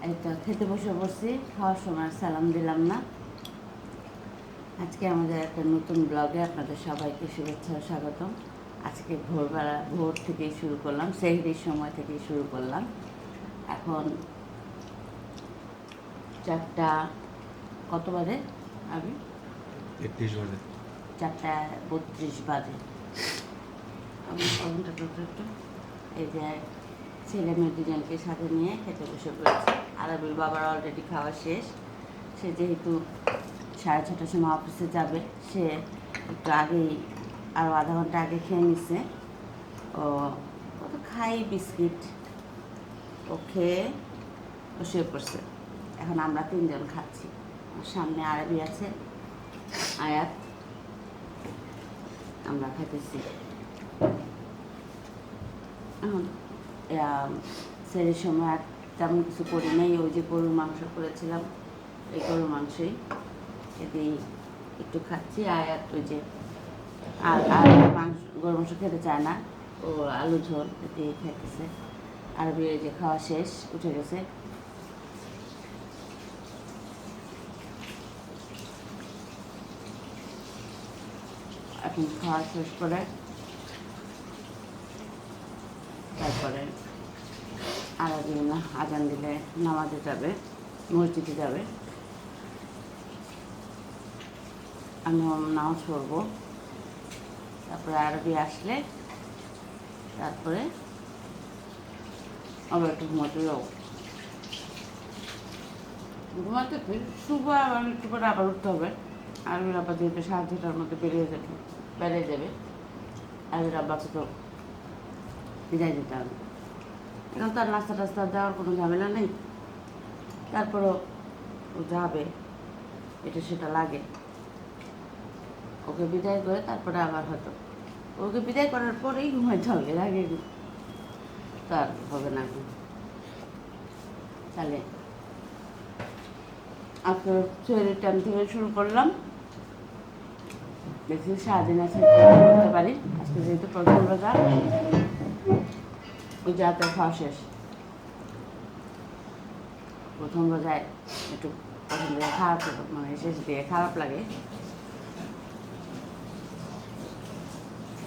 এই তো খেতে বসে পড়ছি, খাওয়ার সময় সালাম দিলাম না। আজকে আমাদের একটা নতুন ব্লগে আপনাদের সবাইকে শুভেচ্ছা ও স্বাগতম। আজকে ভোর থেকেই শুরু করলাম, সেহরির সময় থেকেই শুরু করলাম। এখন 4টা কত বাজে? আমি 31 বাজে, 4:32 বাজে। আমি একটু এই যে ছেলে মেয়ে দুজনকে সাথে নিয়ে খেতে বসে পড়েছি। আরবির বাবার অলরেডি খাওয়া শেষ। সে যেহেতু 6:30টার সময় অফিসে যাবে, সে একটু আগেই আরও আধা ঘন্টা আগে খেয়ে নিচ্ছে। ও তো খাই বিস্কিট, ও খেয়ে ও শুয়ে পড়ছে। এখন আমরা 3জন খাচ্ছি। আমার সামনে আরবি আছে, আয়াত, আমরা খাইতেছি। এখন সেই সময় আর তেমন কিছু করি নাই। ওই যে গরুর মাংস করেছিলাম, এই গরুর মাংসই এতেই একটু খাচ্ছি। আয়াত ওই যে আর গরুর মাংস খেতে চায় না, ও আলু ঝোল এতেই খাইতেছে। আরবি ওই যে খাওয়া শেষ, উঠে গেছে। এখন খাওয়া শেষ করে তারপরে আরবি না আজান দিলে নামাজে যাবে, মসজিদে যাবে। আমি নামাজ পড়বো, তারপরে আরবি আসলে তারপরে আবার একটু ঘুমাতে যাবো। ঘুমাতে শুভ আবার একটু করে আবার উঠতে হবে। আরবির আব্বা যেহেতু 6:30টার মধ্যে বেরিয়ে যাবে, আরবির আব্বাকে তো বিদায় দিতে হবে। এখন তার নাস্তা টাস্তা দেওয়ার কোনো ঝামেলা নেই, তারপরও ও যাবে, এটা সেটা লাগে। ওকে বিদায় করে তারপরে আবার হয়তো ওকে বিদায় করার পরেই ঘুমাইতে হবে, এর আগে তার হবে না। তাহলে আজকে শরীরের টাইম থেকে শুরু করলাম, দেখি সারাদিন আছে করতে পারি। আজকে যেহেতু প্রথম রোজা, ওই রাতে খাওয়া শেষ। প্রথম রোজায় একটু প্রথম দিকে খারাপ, মানে শেষ দিকে খারাপ লাগে।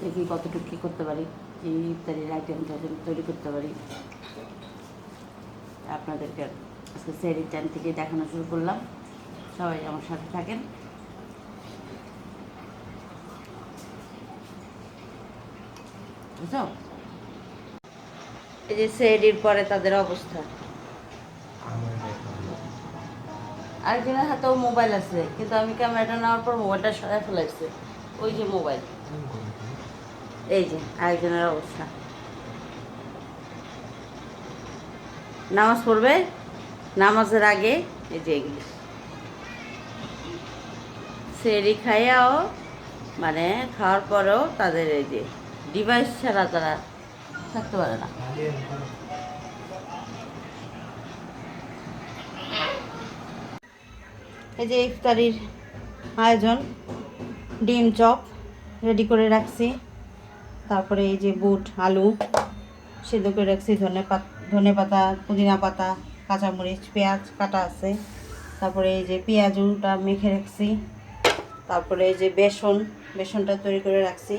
দেখি কতটুকু কী করতে পারি, কি ইত্যাদির আইটেম তৈরি করতে পারি। আপনাদেরকে আজকে সেহরির টাইম থেকে দেখানো শুরু করলাম। সবাই আমার সাথে থাকেন। বুঝছো, এই যে সেহরির পরে তাদের অবস্থা। আরেকজনের হাতেও মোবাইল আছে, কিন্তু আমি ক্যামেরাটা নেওয়ার পর মোবাইলটা সরাই ফেলাইছে। ওই যে মোবাইল, এই যে আরেকজনের অবস্থা। নামাজ পড়বে, নামাজের আগে এই যে এগুলি সেহরি খাইয়াও, মানে খাওয়ার পরেও তাদের এই যে ডিভাইস ছাড়া তারা থাকতে পারে না। এই যে ইফতারির আয়োজন, ডিম চপ রেডি করে রাখছি, তারপরে এই যে বুট আলু সেদ্ধ করে রাখছি, ধনে পাতা, পুদিনা পাতা, কাঁচামরিচ, পেঁয়াজ কাটা আছে, তারপরে এই যে পেঁয়াজটা মেখে রাখছি, তারপরে এই যে বেসনটা তৈরি করে রাখছি।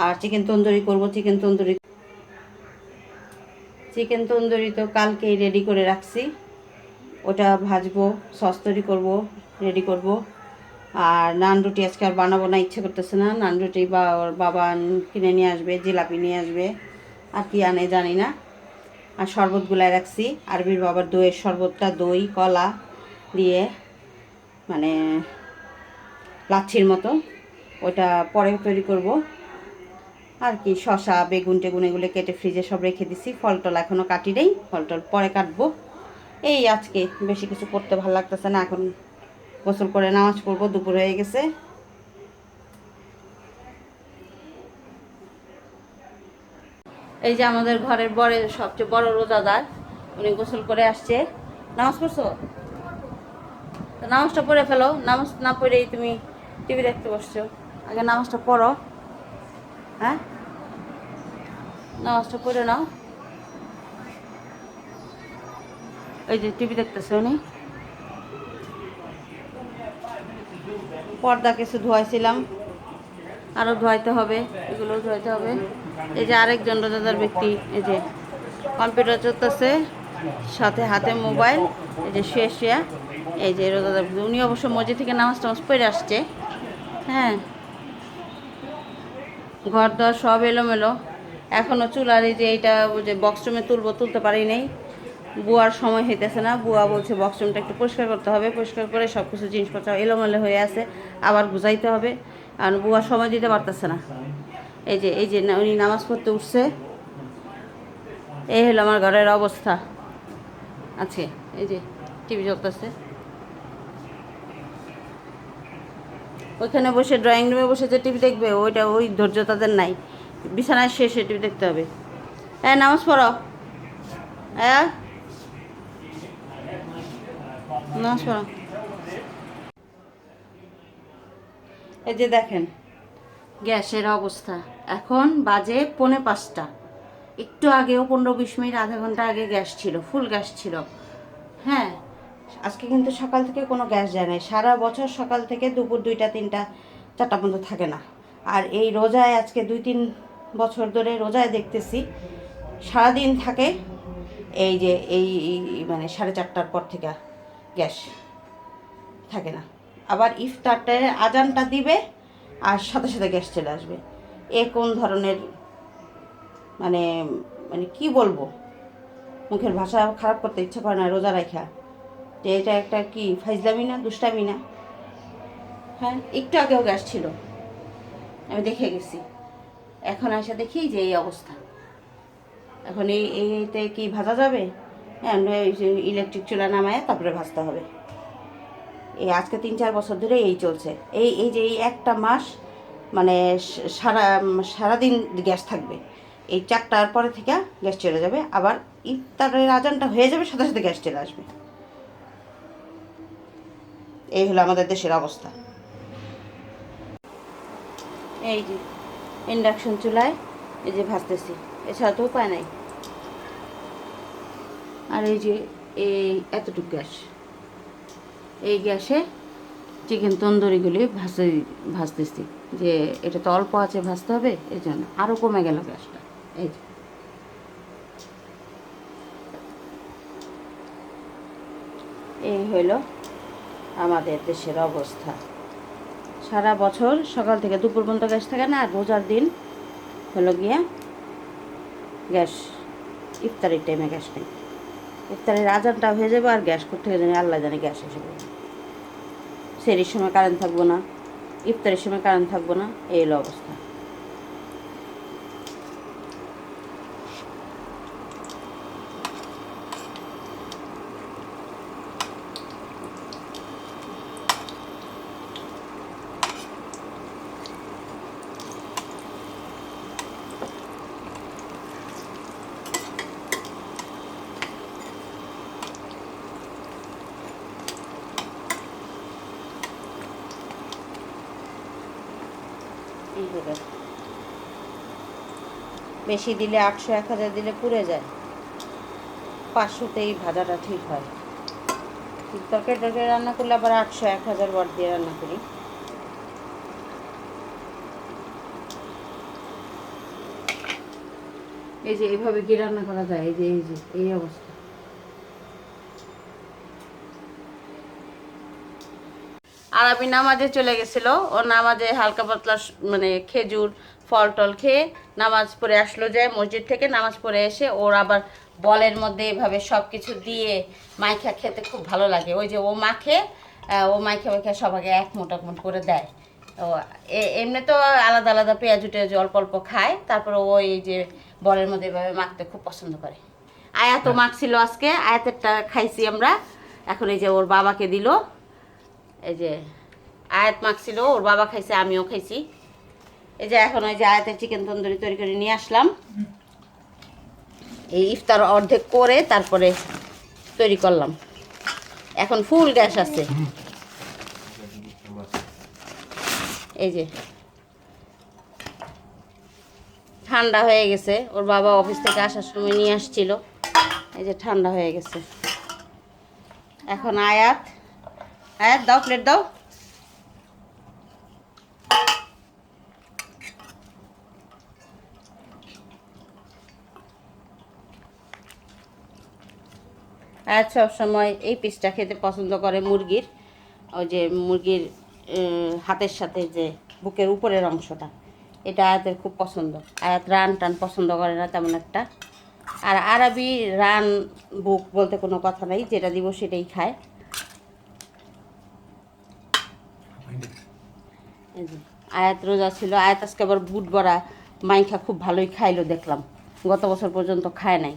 আর চিকেন তন্দুরি করব, চিকেন তন্দুরি তো কালকেই রেডি করে রাখছি, ওটা ভাজবো, সস তৈরি করবো, রেডি করব। আর নান রুটি আজকে আর বানাবো না, ইচ্ছে করতেছে না। নান রুটি বা ওর বাবা কিনে নিয়ে আসবে, জিলাপি নিয়ে আসবে, আর কি আনে জানি না। আর শরবত গুলায় রাখছি, আরবির বাবার দইয়ের শরবতটা, দই কলা দিয়ে মানে লাচ্ছির মতো, ওটা পরে তৈরি করব। আর কি শসা বেগুন টেগুন এগুলো কেটে ফ্রিজে সব রেখে দিছি। ফল টল এখনও কাটি নেই, ফল টল পরে কাটবো। এই আজকে বেশি কিছু করতে ভালো লাগতেছে না। এখন গোসল করে নামাজ পড়বো, দুপুর হয়ে গেছে। এই যে আমাদের ঘরের সবচেয়ে বড় রোজাদার, উনি গোসল করে আসছে। নামাজ পড়ছো? নামাজটা পড়ে ফেলো। নামাজ না পড়েই তুমি টিভি দেখতে বসছো, আগে নামাজটা পড়ো। হ্যাঁ, নামাজটা পড়ে নাও। ওই যে টিভি দেখতেছে উনি। পর্দা কিছু ধোয়াইছিলাম, আরও ধোয়াইতে হবে, এগুলো ধোয়াইতে হবে। এই যে আরেকজন রোজাদার ব্যক্তি, এই যে কম্পিউটার চলতেছে, সাথে হাতে মোবাইল, এই যে শুয়ে শুয়ে। এই যে রোজাদার, উনি অবশ্য মসজিদ থেকে নামাজ টামাজ পড়ে আসছে। হ্যাঁ, ঘর দর সব এলোমেলো, এখনও চুলার এই যে এইটা যে বক্সরুমে তুলতে পারি নাই, বুয়ার সময় হইতেছে না। বুয়া বলছে বক্সরুমটা একটু পরিষ্কার করতে হবে, পরিষ্কার করে সব কিছু জিনিসপত্র এলোমেলো হয়ে আছে, আবার গুজাইতে হবে, আর বুয়ার সময় দিতে পারতেছে না। এই যে উনি নামাজ পড়তে উঠছে। এই হলো আমার ঘরের অবস্থা আছে। এই যে টিভি চলতেছে, ওইখানে বসে ড্রয়িং রুমে বসে যে টিভি দেখবে, ওই ধৈর্য তাদের নাই। বিছানায় শেষে টিভি দেখতে হবে। হ্যাঁ, নামাজ পড়ো। হ্যাঁ, নামাজ পড়ো। এই যে দেখেন গ্যাসের অবস্থা, এখন বাজে 4:45। একটু আগেও 15-20 মিনিট, আধা ঘন্টা আগে গ্যাস ছিল, ফুল গ্যাস ছিল। হ্যাঁ, আজকে কিন্তু সকাল থেকে কোনো গ্যাস যায় নাই। সারা বছর সকাল থেকে দুপুর 2টা 3টা 4টা পর্যন্ত থাকে না। আর এই রোজায় আজকে 2-3 বছর ধরে রোজায় দেখতেছি সারাদিন থাকে। এই যে মানে 4:30টার পর থেকে গ্যাস থাকে না। আবার ইফতারটায় আজানটা দিবে আর সাথে সাথে গ্যাস চলে আসবে। এ কোন ধরনের, মানে মানে কি বলবো, মুখের ভাষা খারাপ করতে ইচ্ছা করে না রোজা রাখা, যে এটা একটা কি ফাইজলামি না, দুষ্টামি না? হ্যাঁ, একটু আগেও গ্যাস ছিল, আমি দেখে গেছি। এখন এসে দেখি যে এই অবস্থা। এখন এইতে কি ভাজা যাবে? হ্যাঁ, ইলেকট্রিক চুলা নামায় তারপরে ভাজতে হবে। এই আজকে 3-4 বছর ধরে এই চলছে। এই যে এই একটা মাস মানে সারাদিন গ্যাস থাকবে। এই 4টার পরে থেকে গ্যাস চলে যাবে, আবার ইফতারের আজানটা হয়ে যাবে, সাথে সাথে গ্যাস চলে আসবে। এই হলো আমাদের দেশের অবস্থা। এই যে ইন্ডাকশন চুলায় এই যে ভাজতেছি, এছাড়া তো উপায় নাই। আর এই যে এই এতটুকু গ্যাস, এই গ্যাসে চিকেন তন্দুরিগুলি ভাজতেছি, যে এটা তো অল্প আছে, ভাজতে হবে, এই জন্য আরও কমে গেল গ্যাসটা। এই যে এই হইল আমাদের দেশের অবস্থা। সারা বছর সকাল থেকে দুপুর পর্যন্ত গ্যাস থাকে না, আর রোজার দিন হলো গিয়া গ্যাস, ইফতারের টাইমে গ্যাস নেই। ইফতারের আজানটা হয়ে যাবে আর গ্যাস করতে জানি আল্লাহ জানে গ্যাস এসে যাবে। সেরির সময় কারেন্ট থাকবো না, ইফতারের সময় কারেন্ট থাকবো না, এই হলো অবস্থা। বেশি দিলে 800-1000 দিলে পুড়ে যায়, 500তেই ভাজাটা ঠিক হয়। তরকারি রান্না করলে আবার 800-1000 ওয়াট দিয়ে রান্না করি। এই যে এইভাবে কি রান্না করা যায়, এই যে এই অবস্থা। আর আমি নামাজে চলে গেছিলো, ও নামাজে হালকা পাতলা মানে খেজুর ফল টল খেয়ে নামাজ পড়ে আসলো, যায় মসজিদ থেকে নামাজ পড়ে এসে ওর আবার বলের মধ্যে এভাবে সব কিছু দিয়ে মাইখা খেতে খুব ভালো লাগে। ওই যে ও মাখে সবাইকে এক মুঠ করে দেয়। ও এমনি তো আলাদা আলাদা পেঁয়াজ টেয়াজ অল্প অল্প খায়, তারপরে ওই যে বলের মধ্যে এভাবে মাখতে খুব পছন্দ করে। আয়াতও মাখছিল আজকে, আয়াতেরটা খাইছি আমরা। এখন এই যে ওর বাবাকে দিল, এই যে আয়াত মাখছিল, ওর বাবা খাইছে, আমিও খাইছি। এই যে এখন ওই যে আয়াতের চিকেন তন্দুরি তৈরি করে নিয়ে আসলাম। এই ইফতার অর্ধেক করে তারপরে তৈরি করলাম। এখন ফুল গ্যাস আছে। এই যে ঠান্ডা হয়ে গেছে, ওর বাবা অফিস থেকে আসার সময় নিয়ে আসছিল। এই যে ঠান্ডা হয়ে গেছে। এখন আয়াত, আয়াত দাও, প্লেট দাও। আয়াত সবসময় এই পিসটা খেতে পছন্দ করে মুরগির, ওই যে মুরগির হাতের সাথে যে বুকের উপরের অংশটা, এটা আয়াতের খুব পছন্দ। আয়াত রান টান পছন্দ করে না তেমন একটা। আর আরবি রান বুক বলতে কোনো কথা নাই, যেটা দিব সেটাই খায়। আয়াত রোজা ছিল, আয়াত আজকে আবার বুট বড়া মাইখা খুব ভালোই খাইলো দেখলাম। গত বছর পর্যন্ত খায় নাই,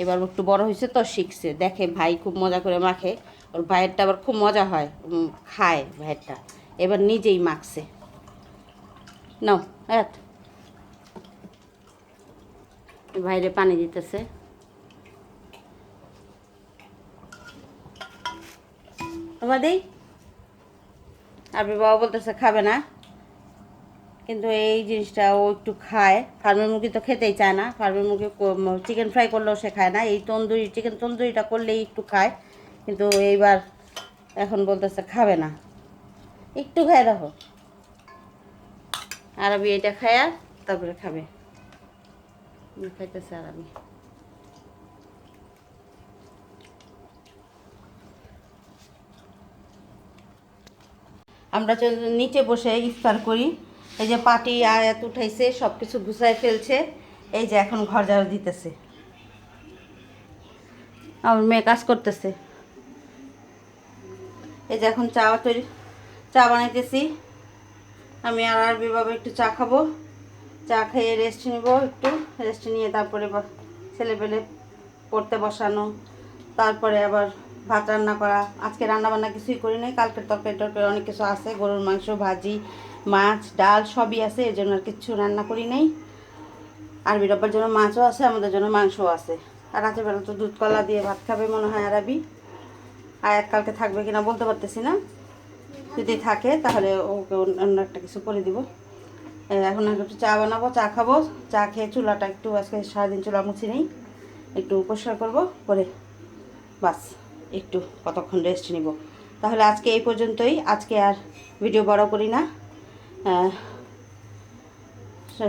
এবার একটু বড় হয়েছে তো শিখছে, দেখে ভাই খুব মজা করে মাখে। ওর ভাইয়েরটা আবার খুব মজা হয়, খায় ভাইয়েরটা, এবার নিজেই মাখছে। নাও আয়াত, ভাইরে পানি দিতেছে। তোমার দেই, আপনি বাবা বলতেছে খাবে না, কিন্তু এই জিনিসটা ও একটু খায়। ফার্মের মুরগি তো খেতেই চায় না, ফার্মের মুরগি চিকেন ফ্রাই করলেও সে খায় না, এই তন্দুরি চিকেন তন্দুরিটা করলেই একটু খায়, কিন্তু এইবার এখন বলতেছে খাবে না। একটু খায় দেখো, আরবি এটা খায়া তারপরে খাবে। খাইতেছে আরবি। আমরা নিচে বসে ইফতার করি। এই যে পাটি আয়াত উঠাইছে, সব কিছু গুছাই ফেলছে। এই যে এখন ঘর ঝাড়ু দিতেছে, আমার মেয়ে কাজ করতেছে। এই যে এখন চা বানাইতেছি। আমি আর আরবি বাবা একটু চা খাবো, চা খেয়ে রেস্ট নিব, একটু রেস্ট নিয়ে তারপরে ছেলেপেলে পড়তে বসানো, তারপরে আবার ভাত রান্না করা। আজকে রান্না বান্না কিছুই করি নাই, কালকের তরকারি অনেক কিছু আছে, গরুর মাংস, ভাজি, মাছ, ডাল সবই আছে, এর জন্য আর কিচ্ছু রান্না করি নাই। আরবি রব্বার জন্য মাছও আছে, আমাদের জন্য মাংসও আছে। আর রাতের বেলা তো দুধ কলা দিয়ে ভাত খাবে মনে হয় আরবি। আয়াত কালকে থাকবে কিনা বলতে পারতেছি না, যদি থাকে তাহলে ওকে অন্য একটা কিছু করে দিব। এখন একটু চা বানাবো, চা খাবো, চা খেয়ে চুলাটা একটু, আজকে সারাদিন চুলা মুছি নেই, একটু পরিষ্কার করবো, করে বাস একটু কতক্ষণ রেস্ট নিব। তাহলে আজকে এই পর্যন্তই, আজকে আর ভিডিও বড় করি না।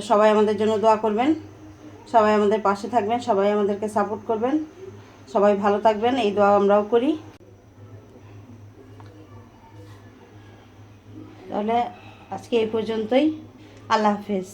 সবাই আমাদের জন্য দোয়া করবেন, সবাই আমাদের পাশে থাকবেন, সবাই আমাদেরকে সাপোর্ট করবেন, সবাই ভালো থাকবেন, এই দোয়া আমরাও করি। তাহলে আজকে এই পর্যন্তই, আল্লাহ হাফেজ।